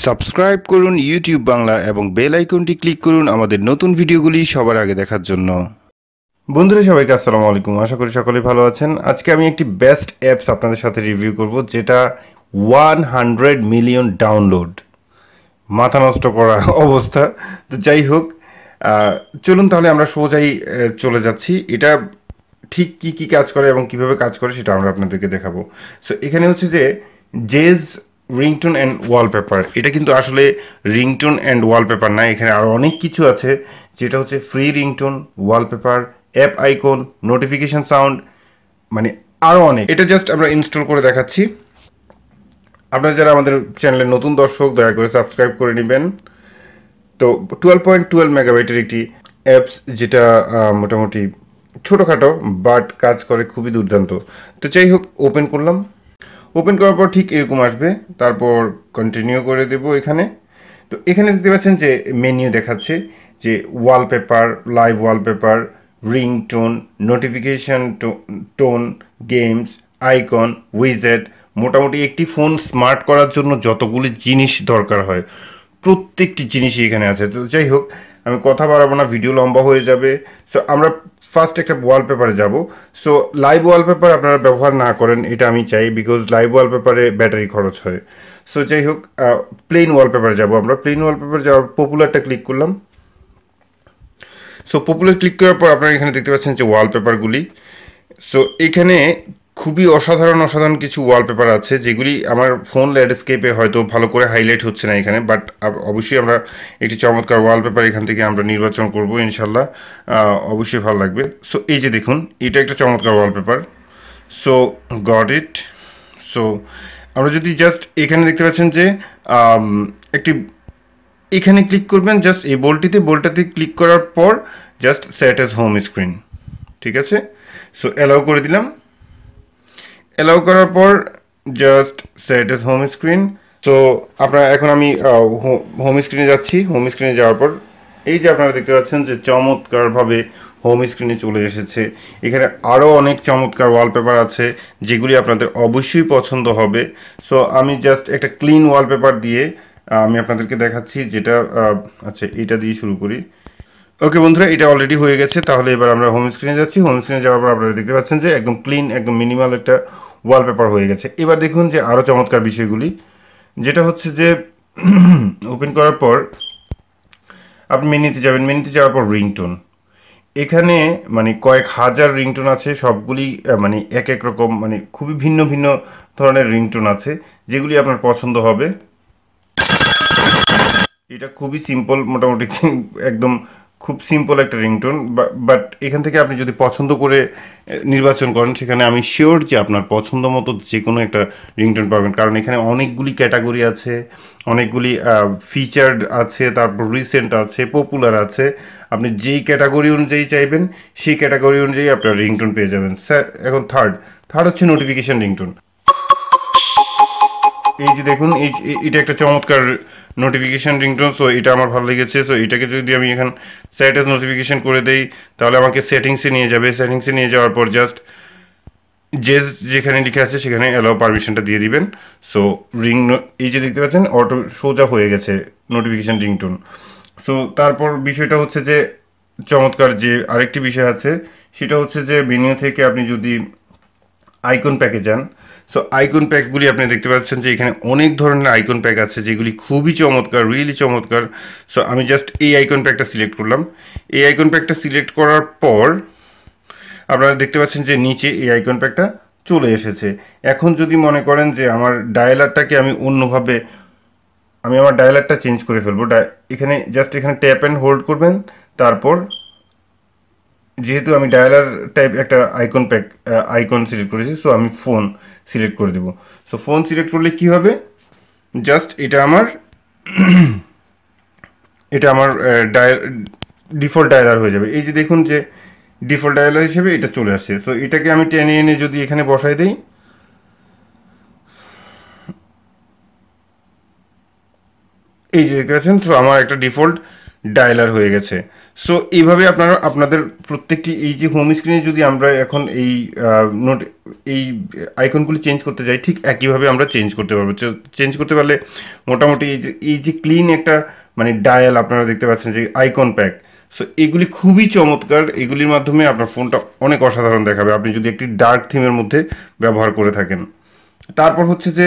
Subscribe করুন YouTube Bangla এবং bell আইকনটি ক্লিক করুন আমাদের নতুন ভিডিওগুলি সবার আগে দেখার জন্য। বন্ধুরা সবাইকে আসসালামু আলাইকুম, আশা করি সকলে ভালো আছেন। আজকে আমি একটি বেস্ট অ্যাপস আপনাদের সাথে রিভিউ করব, যেটা 100 মিলিয়ন ডাউনলোড, মাথা নষ্ট করা অবস্থা। তো যাই হোক, চলুন তাহলে আমরা সোজাই চলে যাচ্ছি। এটা ঠিক কি কি কাজ করে এবং কিভাবে কাজ করে সেটা আমরা আপনাদেরকে দেখাবো। সো এখানে হচ্ছে যে জেজ রিংটোন অ্যান্ড ওয়ালপেপার, এটা কিন্তু আসলে রিংটোন অ্যান্ড ওয়ালপেপার না, এখানে আরও অনেক কিছু আছে, যেটা হচ্ছে free ringtone, wallpaper, app icon, notification sound, মানে আরও অনেক। এটা জাস্ট আমরা ইনস্টল করে দেখাচ্ছি। আপনারা যারা আমাদের চ্যানেলের নতুন দর্শক, দয়া করে সাবস্ক্রাইব করে নেবেন। তো 12.12 মেগাবাইটের একটি অ্যাপস, যেটা মোটামুটি ছোটোখাটো বাট কাজ করে খুবই দুর্দান্ত। তো যাই হোক, ওপেন করলাম। ওপেন করার পর ঠিক এরকম আসবে, তারপর কন্টিনিউ করে দেব এখানে। তো এখানে দেখতে পাচ্ছেন যে মেনু দেখাচ্ছে যে wallpaper, live wallpaper, ringtone, notification tone, games, icon, উইজেট। মোটামুটি একটি ফোন স্মার্ট করার জন্য যতগুলি জিনিস দরকার হয় প্রত্যেকটি জিনিসই এখানে আছে। তো যাই হোক, আমি কথা বাড়াবো না, ভিডিও লম্বা হয়ে যাবে। সো আমরা ফার্স্ট একটা ওয়ালপেপারে যাব। সো লাইভ ওয়ালপেপার আপনারা ব্যবহার না করেন, এটা আমি চাই, বিকজ লাইভ ওয়ালপেপারে ব্যাটারি খরচ হয়। সো যাই হোক, প্লেন ওয়ালপেপারে যাব আমরা। প্লেন ওয়ালপেপারে যাওয়ার পপুলারটা ক্লিক করলাম। সো পপুলার ক্লিক করার পর আপনারা এখানে দেখতে পাচ্ছেন যে ওয়ালপেপারগুলি। সো এখানে খুবই অসাধারণ অসাধারণ কিছু ওয়ালপেপার আছে, যেগুলি আমার ফোন ল্যান্ডস্কেপে হয়তো ভালো করে হাইলাইট হচ্ছে না এখানে, বাট অবশ্যই আমরা একটি চমৎকার ওয়ালপেপার এখান থেকে আমরা নির্বাচন করব ইনশাল্লাহ, অবশ্যই ভালো লাগবে। সো এই যে দেখুন, এটা একটা চমৎকার wallpaper. So got it. So আমরা যদি জাস্ট এখানে দেখতে পাচ্ছেন যে একটি, এখানে ক্লিক করবেন জাস্ট এই বোল্টটাতে ক্লিক করার পর just set as home screen, ঠিক আছে। সো অ্যালাউ করে দিলাম। অ্যালাউ করার পর just set S home screen. So আপনারা, এখন আমি হোম স্ক্রিনে যাচ্ছি। হোম স্ক্রিনে যাওয়ার পর এই যে আপনারা দেখতে পাচ্ছেন যে চমৎকারভাবে হোম স্ক্রিনে চলে এসেছে। এখানে আরও অনেক চমৎকার ওয়ালপেপার আছে, যেগুলি আপনাদের অবশ্যই পছন্দ হবে। সো আমি জাস্ট একটা ক্লিন ওয়ালপেপার দিয়ে আমি আপনাদেরকে দেখাচ্ছি, যেটা আচ্ছা, এটা দিয়ে শুরু করি। ওকে বন্ধুরা, এটা অলরেডি হয়ে গেছে। তাহলে এবার আমরা হোম স্ক্রিনে যাচ্ছি। হোম স্ক্রিনে যাওয়ার পর আপনারা দেখতে পাচ্ছেন যে একদম ক্লিন, একদম মিনিমাল একটা ওয়ালপেপার হয়ে গেছে। এবার দেখুন যে আরও চমৎকার বিষয়গুলি, যেটা হচ্ছে যে ওপেন করার পর আপনি মেনুতে যাবেন। মেনুতে যাওয়ার পর রিংটোন, এখানে মানে কয়েক হাজার রিংটোন আছে, সবগুলি মানে এক এক রকম, মানে খুবই ভিন্ন ভিন্ন ধরনের রিংটোন আছে, যেগুলি আপনার পছন্দ হবে। এটা খুবই সিম্পল, মোটামুটি একদম খুব সিম্পল একটা রিংটোন, বাট এখান থেকে আপনি যদি পছন্দ করে নির্বাচন করেন, সেখানে আমি শিওর যে আপনার পছন্দ মতো যে কোনো একটা রিংটোন পাবেন, কারণ এখানে অনেকগুলি ক্যাটাগরি আছে, অনেকগুলি ফিচার্ড আছে, তারপর রিসেন্ট আছে, পপুলার আছে। আপনি যেই ক্যাটাগরি অনুযায়ী চাইবেন সেই ক্যাটাগরি অনুযায়ী আপনার রিংটোন পেয়ে যাবেন। এখন থার্ড হচ্ছে নোটিফিকেশান রিংটোন। এই যে দেখুন, এটা একটা চমৎকার নোটিফিকেশান রিংটোন। সো এটা আমার ভালো লেগেছে। সো এটাকে যদি আমি এখন সেট এজ নোটিফিকেশান করে দেই, তাহলে আমাকে সেটিংসে নিয়ে যাবে। সেটিংসে নিয়ে যাওয়ার পর জাস্ট যেখানে লিখে আছে সেখানে অ্যালাউ পারমিশনটা দিয়ে দিবেন। সো এই যে দেখতে পাচ্ছেন, অটো সোজা হয়ে গেছে নোটিফিকেশান রিংটোন। সো তারপর বিষয়টা হচ্ছে যে চমৎকার যে আরেকটি বিষয় আছে, সেটা হচ্ছে যে মেনু থেকে আপনি যদি আইকন প্যাকে যান, সো আইকন প্যাকগুলি আপনি দেখতে পাচ্ছেন যে এখানে অনেক ধরনের আইকন প্যাক আছে, যেগুলি খুবই চমৎকার, রিয়েলি চমৎকার। সো আমি জাস্ট এই আইকন প্যাকটা সিলেক্ট করলাম। এই আইকন প্যাকটা সিলেক্ট করার পর আপনারা দেখতে পাচ্ছেন যে নিচে এই আইকন প্যাকটা চলে এসেছে। এখন যদি মনে করেন যে আমার ডায়ালারটাকে আমি অন্যভাবে, আমি আমার ডায়ালারটা চেঞ্জ করে ফেলবো, এখানে জাস্ট এখানে ট্যাপ অ্যান্ড হোল্ড করবেন। তারপর যেহেতু আমি ডায়ালার টাইপ একটা আইকন সিলেক্ট করেছি, সো আমি ফোন সিলেক্ট করে দেবো। সো ফোন সিলেক্ট করলে কি হবে, জাস্ট এটা আমার ডিফল্ট ডায়ালার হয়ে যাবে। এই যে দেখুন যে ডিফল্ট ডায়ালার হিসেবে এটা চলে আসছে। সো এটাকে আমি টেনে এনে যদি এখানে বসাই দিই, এই যে দেখতে পাচ্ছেন, সো আমার একটা ডিফল্ট ডায়ালার হয়ে গেছে। সো এইভাবে আপনারা আপনাদের প্রত্যেকটি এই যে হোম স্ক্রিনে যদি আমরা এখন এই আইকনগুলি চেঞ্জ করতে যাই, ঠিক একইভাবে আমরা চেঞ্জ করতে পারবো। চেঞ্জ করতে পারলে মোটামুটি এই যে ক্লিন একটা মানে ডায়াল আপনারা দেখতে পাচ্ছেন যে আইকন প্যাক, সো এগুলি খুবই চমৎকার। এগুলির মাধ্যমে আপনার ফোনটা অনেক অসাধারণ দেখাবে আপনি যদি একটি ডার্ক থিমের মধ্যে ব্যবহার করে থাকেন। তারপর হচ্ছে যে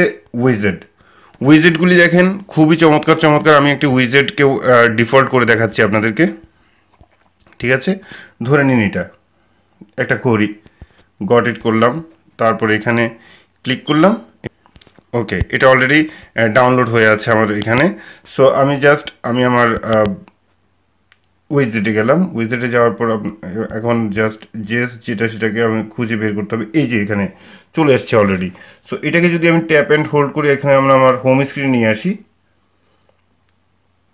উইজেটগুলি দেখেন খুবই চমৎকার চমৎকার। আমি একটি উইজেটকেও ডিফল্ট করে দেখাচ্ছি আপনাদেরকে, ঠিক আছে? ধরে নিন এটা একটা ঘড়ি, গট ইট করলাম, তারপরে এখানে ক্লিক করলাম, ওকে, এটা অলরেডি ডাউনলোড হয়ে আছে আমার এখানে। সো আমি আমার উইজেটে গেলাম, উইজেটে যাওয়ার পর এখন জাস্ট সেটাকে আমি খুঁজে বের করতে হবে। এই যে এখানে চলে এসছে অলরেডি। সো এটাকে যদি আমি ট্যাপ অ্যান্ড হোল্ড করি, এখানে আমরা আমার হোম স্ক্রিন নিয়ে আসি।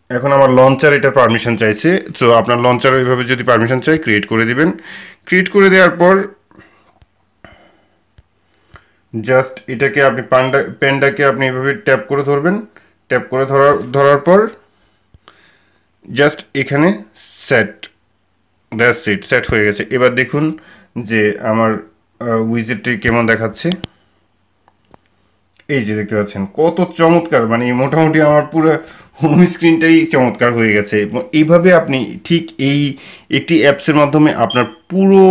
এখন আমার লঞ্চার এটার পারমিশন চাইছে। সো আপনার লঞ্চার ওইভাবে যদি পারমিশন চাই ক্রিয়েট করে দিবেন। ক্রিয়েট করে দেওয়ার পর জাস্ট এটাকে আপনি পেনটাকে আপনি এভাবে ট্যাপ করে ধরবেন। ট্যাপ করে ধরার পর জাস্ট এখানে সেট, দ্যাটস ইট, সেট হয়ে গেছে। এবার দেখুন যে আমার উইজেটটি কেমন দেখাচ্ছে। এই যে দেখতে পাচ্ছেন কত চমৎকার, মানে মোটামুটি আমার পুরো হোম স্ক্রিনটাই চমৎকার হয়ে গেছে। এইভাবে আপনি ঠিক এই একটি অ্যাপসের মাধ্যমে আপনার পুরো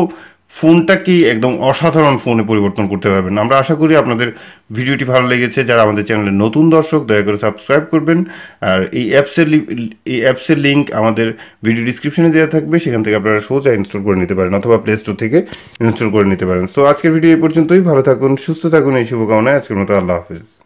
ফোনটাকেই একদম অসাধারণ ফোনে পরিবর্তন করতে পারবেন। আমরা আশা করি আপনাদের ভিডিওটি ভালো লেগেছে। যারা আমাদের চ্যানেলের নতুন দর্শক দয়া করে সাবস্ক্রাইব করবেন। আর এই অ্যাপসের লিঙ্ক আমাদের ভিডিও ডিসক্রিপশনে দেওয়া থাকবে, সেখান থেকে আপনারা সোজা ইনস্টল করে নিতে পারেন অথবা প্লে স্টোর থেকে ইনস্টল করে নিতে পারেন। সো আজকের ভিডিও এই পর্যন্তই। ভালো থাকুন, সুস্থ থাকুন, এই শুভকামনায় আজকের মতো আল্লাহ হাফিজ।